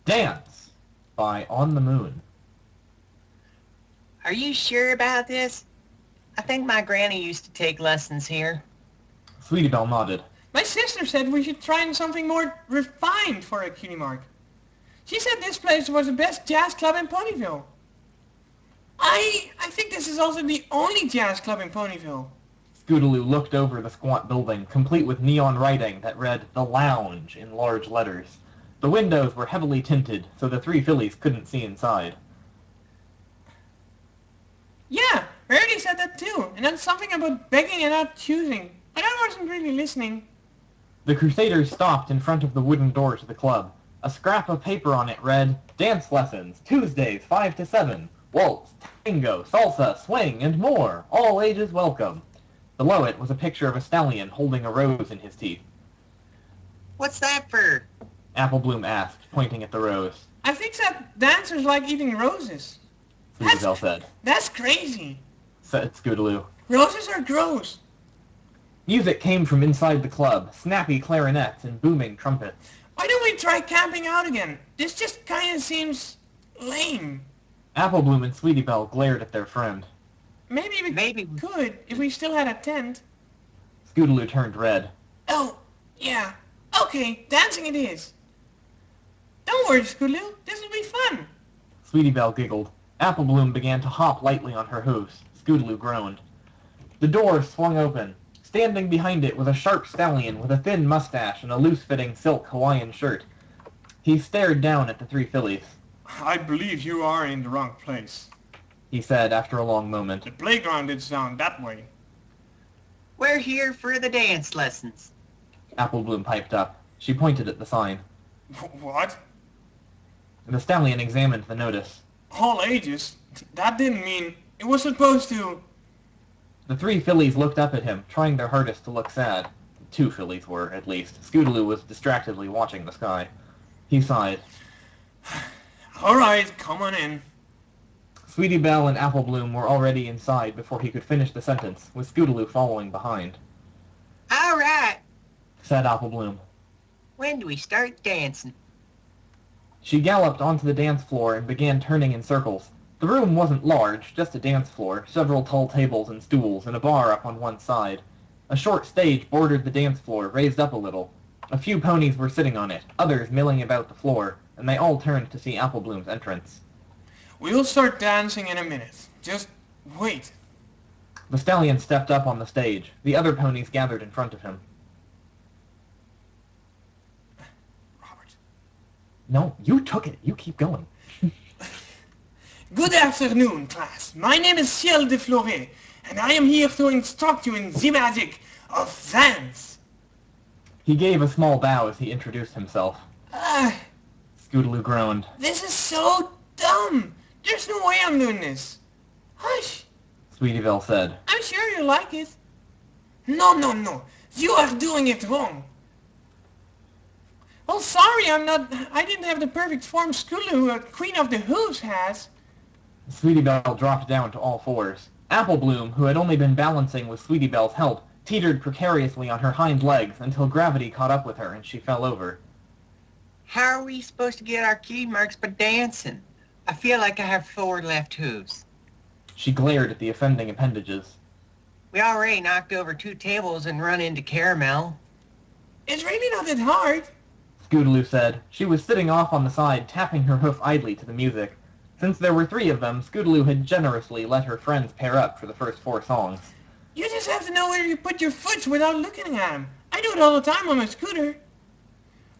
Dance by OnTheMoon. Are you sure about this? I think my granny used to take lessons here. Sweetie Belle nodded. My sister said we should try something more refined for a cutie mark. She said this place was the best jazz club in Ponyville. I think this is also the only jazz club in Ponyville. Scootaloo looked over the squat building, complete with neon writing that read The Lounge in large letters. The windows were heavily tinted, so the three fillies couldn't see inside. Yeah, Rarity said that too, and then something about begging and not choosing, but I wasn't really listening. The Crusaders stopped in front of the wooden door to the club. A scrap of paper on it read, Dance lessons, Tuesdays 5 to 7. Waltz, tango, salsa, swing, and more. All ages welcome. Below it was a picture of a stallion holding a rose in his teeth. What's that for? Applebloom asked, pointing at the rose. I think that dancers like eating roses. Sweetie Belle said. That's crazy. Said Scootaloo. Roses are gross. Music came from inside the club, snappy clarinets and booming trumpets. Why don't we try camping out again? This just kinda seems lame. Applebloom and Sweetie Belle glared at their friend. Maybe we could if we still had a tent. Scootaloo turned red. Oh, yeah. Okay, dancing it is. Don't worry, Scootaloo. This will be fun. Sweetie Belle giggled. Applebloom began to hop lightly on her hooves. Scootaloo groaned. The door swung open. Standing behind it was a sharp stallion with a thin mustache and a loose-fitting silk Hawaiian shirt. He stared down at the three fillies. I believe you are in the wrong place. He said after a long moment. The playground is down that way. We're here for the dance lessons. Applebloom piped up. She pointed at the sign. What? The stallion examined the notice. All ages? That didn't mean... It was supposed to... The three fillies looked up at him, trying their hardest to look sad. Two fillies were, at least. Scootaloo was distractedly watching the sky. He sighed. All right, come on in. Sweetie Belle and Applebloom were already inside before he could finish the sentence, with Scootaloo following behind. All right. Said Applebloom. When do we start dancing? She galloped onto the dance floor and began turning in circles. The room wasn't large, just a dance floor, several tall tables and stools, and a bar up on one side. A short stage bordered the dance floor, raised up a little. A few ponies were sitting on it, others milling about the floor, and they all turned to see Applebloom's entrance. We'll start dancing in a minute. Just wait. The stallion stepped up on the stage. The other ponies gathered in front of him. Robert. No, you took it. You keep going. Good afternoon, class. My name is Ciel de Flores, and I am here to instruct you in the magic of dance. He gave a small bow as he introduced himself. Scootaloo groaned. This is so dumb. There's no way I'm doing this. Hush. Sweetie Belle said. I'm sure you like it. No. You are doing it wrong. Well, sorry, I didn't have the perfect form Scootaloo, Queen of the Hooves, has. Sweetie Belle dropped down to all fours. Applebloom, who had only been balancing with Sweetie Belle's help, teetered precariously on her hind legs until gravity caught up with her and she fell over. How are we supposed to get our cutie marks by dancing? I feel like I have 4 left hooves. She glared at the offending appendages. We already knocked over 2 tables and run into Caramel. It's really not that hard. Scootaloo said. She was sitting off on the side, tapping her hoof idly to the music. Since there were 3 of them, Scootaloo had generously let her friends pair up for the first 4 songs. You just have to know where you put your foot without looking at them. I do it all the time on my scooter.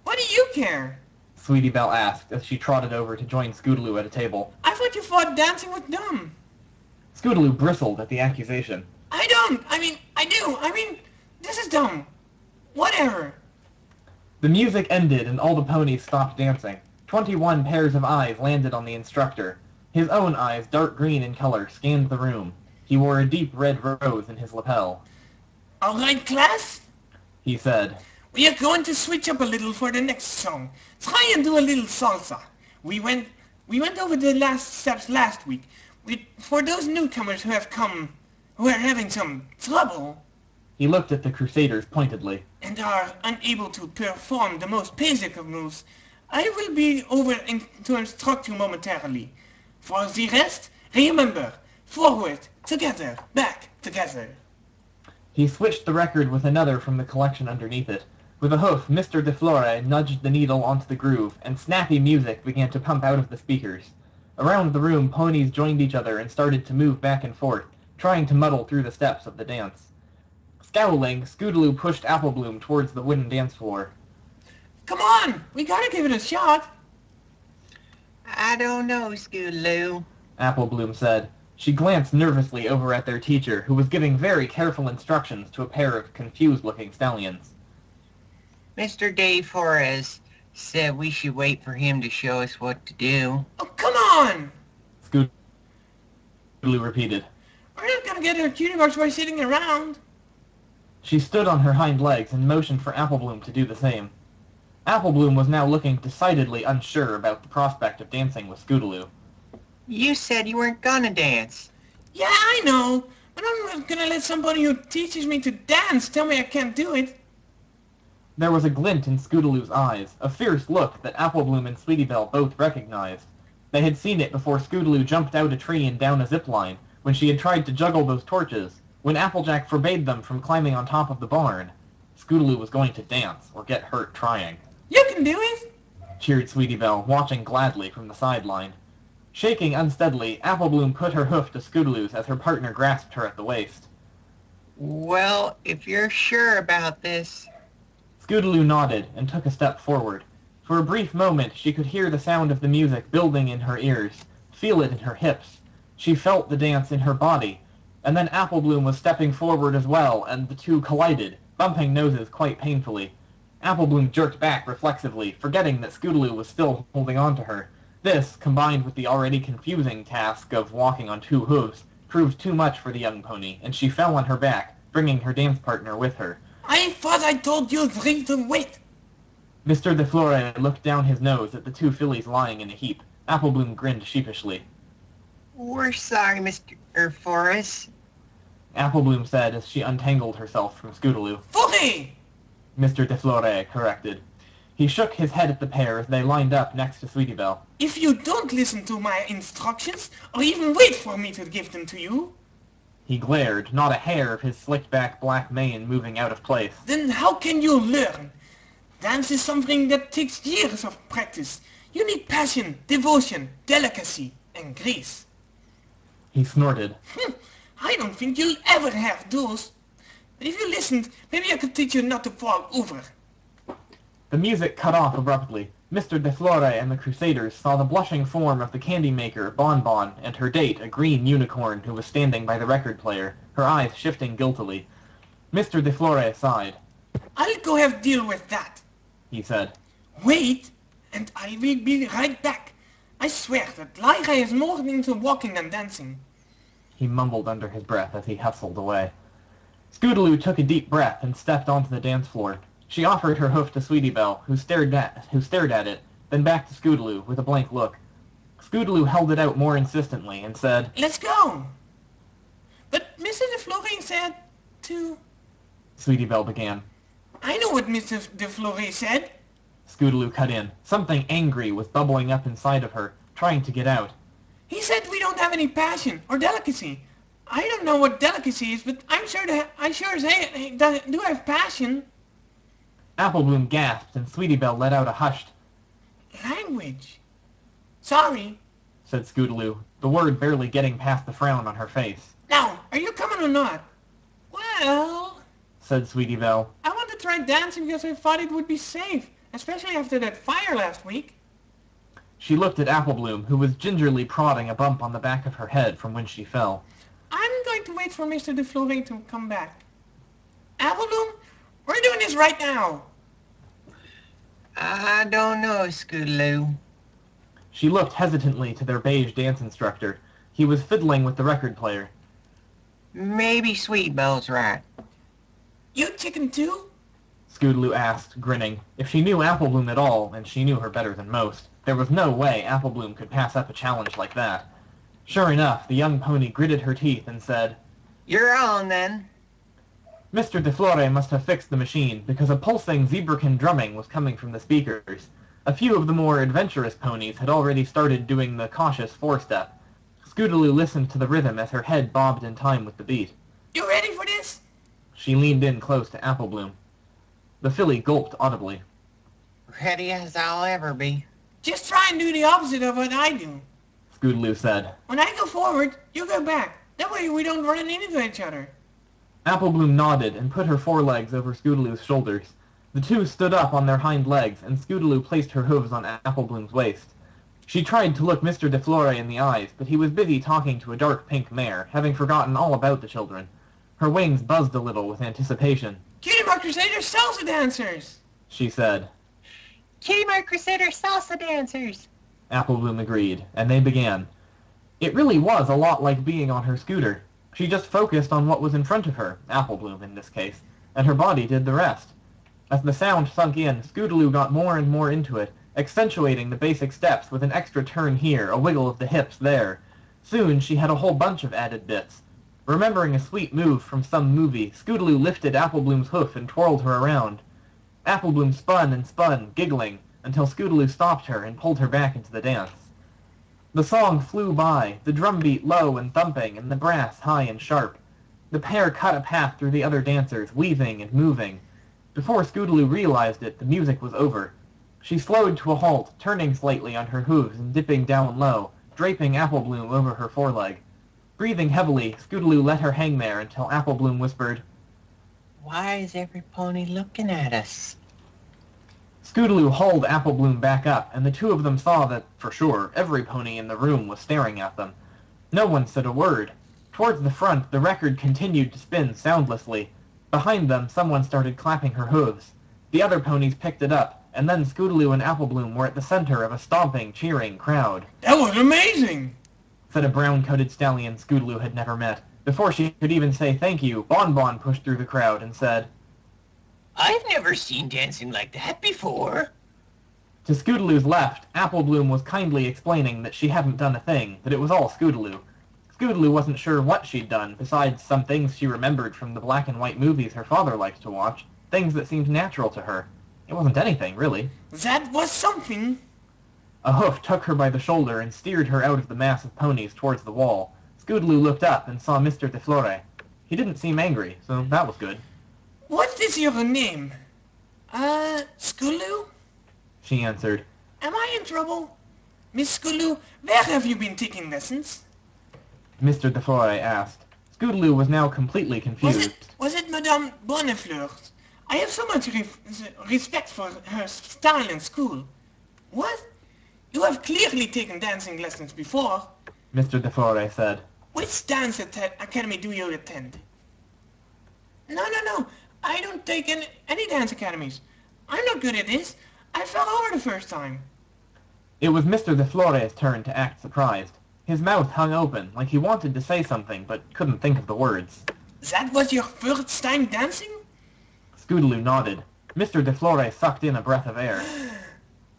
What do you care? Sweetie Belle asked as she trotted over to join Scootaloo at a table. I thought you thought dancing was dumb. Scootaloo bristled at the accusation. I don't. I do. This is dumb. Whatever. The music ended and all the ponies stopped dancing. 21 pairs of eyes landed on the instructor. His own eyes, dark green in color, scanned the room. He wore a deep red rose in his lapel. All right, class? He said. We are going to switch up a little for the next song. Try and do a little salsa. We went over the last steps last week. For those newcomers who have come, who are having some trouble, He looked at the Crusaders pointedly. and are unable to perform the most basic of moves, I will be over to instruct you momentarily. For the rest, remember, forward, together, back, together. He switched the record with another from the collection underneath it. With a hoof, Mr. de Flore nudged the needle onto the groove, and snappy music began to pump out of the speakers. Around the room, ponies joined each other and started to move back and forth, trying to muddle through the steps of the dance. Scowling, Scootaloo pushed Applebloom towards the wooden dance floor. Come on, we gotta give it a shot. I don't know, Scootaloo. Applebloom said. She glanced nervously over at their teacher, who was giving very careful instructions to a pair of confused-looking stallions. Mr. De Flores said we should wait for him to show us what to do. Oh, come on! Scootaloo repeated. We're not gonna get our cutie marks by sitting around. She stood on her hind legs and motioned for Applebloom to do the same. Applebloom was now looking decidedly unsure about the prospect of dancing with Scootaloo. You said you weren't gonna dance. Yeah, I know, but I'm not gonna let somebody who teaches me to dance tell me I can't do it. There was a glint in Scootaloo's eyes, a fierce look that Applebloom and Sweetie Belle both recognized. They had seen it before Scootaloo jumped out a tree and down a zip line, when she had tried to juggle those torches, when Applejack forbade them from climbing on top of the barn. Scootaloo was going to dance, or get hurt trying. You can do it! Cheered Sweetie Belle, watching gladly from the sideline. Shaking unsteadily, Applebloom put her hoof to Scootaloo's as her partner grasped her at the waist. Well, if you're sure about this... Scootaloo nodded and took a step forward. For a brief moment, she could hear the sound of the music building in her ears, feel it in her hips. She felt the dance in her body, and then Applebloom was stepping forward as well, and the two collided, bumping noses quite painfully. Applebloom jerked back reflexively, forgetting that Scootaloo was still holding on to her. This, combined with the already confusing task of walking on two hooves, proved too much for the young pony, and she fell on her back, bringing her dance partner with her. I thought I told you three to wait. Mr. de Flore looked down his nose at the two fillies lying in a heap. Applebloom grinned sheepishly. We're sorry, Mr. Flores. Applebloom said as she untangled herself from Scootaloo. Footy! Mr. de Flore corrected. He shook his head at the pair as they lined up next to Sweetie Belle. If you don't listen to my instructions, or even wait for me to give them to you... He glared, not a hair of his slicked-back black mane moving out of place. Then how can you learn? Dance is something that takes years of practice. You need passion, devotion, delicacy, and grace. He snorted. I don't think you'll ever have those. But if you listened, maybe I could teach you not to fall over. The music cut off abruptly. Mr. de Flore and the Crusaders saw the blushing form of the candy maker, Bon Bon, and her date, a green unicorn who was standing by the record player, her eyes shifting guiltily. Mr. de Flore sighed. I'll go have deal with that, he said. Wait, and I will be right back. I swear that Lyra is more into walking than dancing. He mumbled under his breath as he hustled away. Scootaloo took a deep breath and stepped onto the dance floor. She offered her hoof to Sweetie Belle, who stared at it, then back to Scootaloo with a blank look. Scootaloo held it out more insistently and said, Let's go. But Mr. de Flore said to... Sweetie Belle began. I know what Mr. de Flore said. Scootaloo cut in. Something angry was bubbling up inside of her, trying to get out. He said we don't have any passion or delicacy. I don't know what delicacy is, but I sure as heck do have passion. Applebloom gasped, and Sweetie Belle let out a hushed Language. Sorry. said Scootaloo, the word barely getting past the frown on her face. Now, are you coming or not? Well, said Sweetie Belle. I want to try dancing because I thought it would be safe, especially after that fire last week. She looked at Applebloom, who was gingerly prodding a bump on the back of her head from when she fell. I'm going to wait for Mr. de Flore to come back. Applebloom, we're doing this right now. I don't know, Scootaloo. She looked hesitantly to their beige dance instructor. He was fiddling with the record player. Maybe Sweet Belle's right. You chicken too? Scootaloo asked, grinning. If she knew Applebloom at all, and she knew her better than most, there was no way Applebloom could pass up a challenge like that. Sure enough, the young pony gritted her teeth and said, You're on, then. Mr. de Flore must have fixed the machine, because a pulsing zebrakin drumming was coming from the speakers. A few of the more adventurous ponies had already started doing the cautious four-step. Scootaloo listened to the rhythm as her head bobbed in time with the beat. You ready for this? She leaned in close to Applebloom. The filly gulped audibly. Ready as I'll ever be. Just try and do the opposite of what I do. Scootaloo said. When I go forward, you go back. That way we don't run into each other. Applebloom nodded and put her forelegs over Scootaloo's shoulders. The two stood up on their hind legs, and Scootaloo placed her hooves on Applebloom's waist. She tried to look Mr. de Flore in the eyes, but he was busy talking to a dark pink mare, having forgotten all about the children. Her wings buzzed a little with anticipation. Cutie Mark Crusader salsa dancers! She said. Cutie Mark Crusader salsa dancers! Applebloom agreed, and they began. It really was a lot like being on her scooter. She just focused on what was in front of her, Applebloom in this case, and her body did the rest. As the sound sunk in, Scootaloo got more and more into it, accentuating the basic steps with an extra turn here, a wiggle of the hips there. Soon she had a whole bunch of added bits. Remembering a sweet move from some movie, Scootaloo lifted Applebloom's hoof and twirled her around. Applebloom spun and spun, giggling, until Scootaloo stopped her and pulled her back into the dance. The song flew by, the drum beat low and thumping, and the brass high and sharp. The pair cut a path through the other dancers, weaving and moving. Before Scootaloo realized it, the music was over. She slowed to a halt, turning slightly on her hooves and dipping down low, draping Applebloom over her foreleg. Breathing heavily, Scootaloo let her hang there until Applebloom whispered, Why is every pony looking at us? Scootaloo hauled Applebloom back up, and the two of them saw that, for sure, every pony in the room was staring at them. No one said a word. Towards the front, the record continued to spin soundlessly. Behind them, someone started clapping her hooves. The other ponies picked it up, and then Scootaloo and Applebloom were at the center of a stomping, cheering crowd. That was amazing! Said a brown-coated stallion Scootaloo had never met. Before she could even say thank you, Bon Bon pushed through the crowd and said, I've never seen dancing like that before. To Scootaloo's left, Applebloom was kindly explaining that she hadn't done a thing, that it was all Scootaloo. Scootaloo wasn't sure what she'd done, besides some things she remembered from the black and white movies her father liked to watch, things that seemed natural to her. It wasn't anything, really. That was something. A hoof took her by the shoulder and steered her out of the mass of ponies towards the wall. Scootaloo looked up and saw Mr. de Flore. He didn't seem angry, so that was good. What is your name? Scootaloo? She answered. Am I in trouble? Miss Scootaloo, where have you been taking lessons? Mr. de Flore asked. Scootaloo was now completely confused. Was it Madame Bonnefleur? I have so much respect for her style in school. What? You have clearly taken dancing lessons before. Mr. de Flore said. Which dance academy do you attend? No. I don't take any dance academies. I'm not good at this. I fell over the first time. It was Mr. de Flore's turn to act surprised. His mouth hung open, like he wanted to say something, but couldn't think of the words. That was your first time dancing? Scootaloo nodded. Mr. de Flore sucked in a breath of air.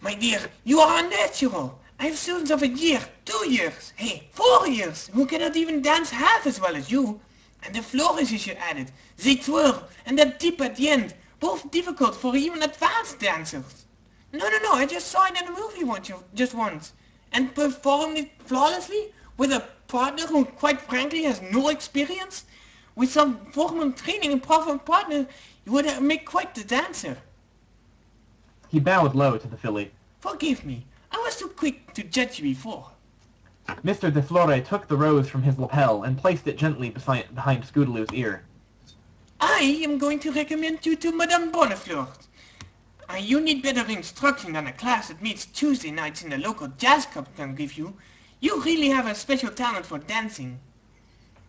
My dear, you are unnatural. I have students of a year, 2 years, hey, 4 years, who cannot even dance half as well as you. And the flourishes you added, they twirl, and that dip at the end, both difficult for even advanced dancers. No, I just saw it in a movie once, and performed it flawlessly with a partner who, quite frankly, has no experience. With some formal training and proper partner, you would make quite the dancer. He bowed low to the filly. Forgive me, I was too quick to judge you before. Mr. de Flore took the rose from his lapel and placed it gently behind Scootaloo's ear. I am going to recommend you to Madame Bonnefleur. You need better instruction than a class that meets Tuesday nights in the local jazz club can give you. You really have a special talent for dancing.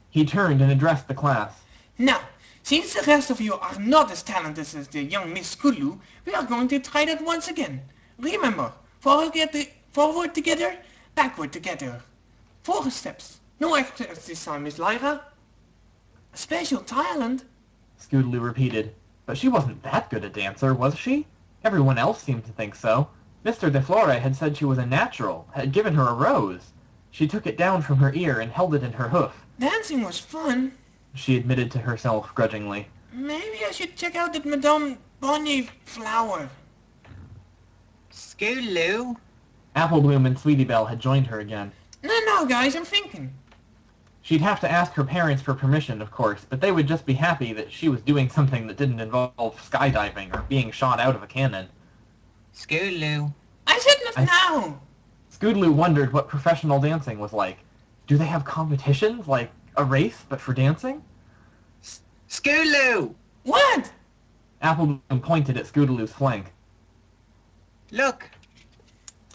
He turned and addressed the class. Now, since the rest of you are not as talented as the young Miss Scootaloo, we are going to try that once again. Remember, forward together, backward together. 4 steps. No extras this time, Miss Lyra. A special talent? Scootaloo repeated. But she wasn't that good a dancer, was she? Everyone else seemed to think so. Mr. de Flore had said she was a natural, had given her a rose. She took it down from her ear and held it in her hoof. Dancing was fun, she admitted to herself grudgingly. Maybe I should check out that Madame Bonnefleur. Scootaloo? Applebloom and Sweetie Belle had joined her again. No, guys, I'm thinking. She'd have to ask her parents for permission, of course, but they would just be happy that she was doing something that didn't involve skydiving or being shot out of a cannon. Scootaloo. I said now. Scootaloo wondered what professional dancing was like. Do they have competitions, like a race, but for dancing? Scootaloo! What? Applebloom pointed at Scootaloo's flank. Look.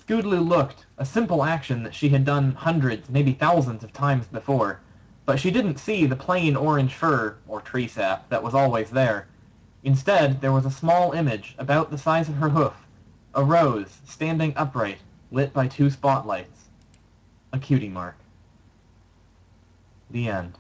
Scootaloo looked, a simple action that she had done hundreds, maybe thousands of times before, but she didn't see the plain orange fur, or tree sap, that was always there. Instead, there was a small image, about the size of her hoof, a rose, standing upright, lit by 2 spotlights. A cutie mark. The end.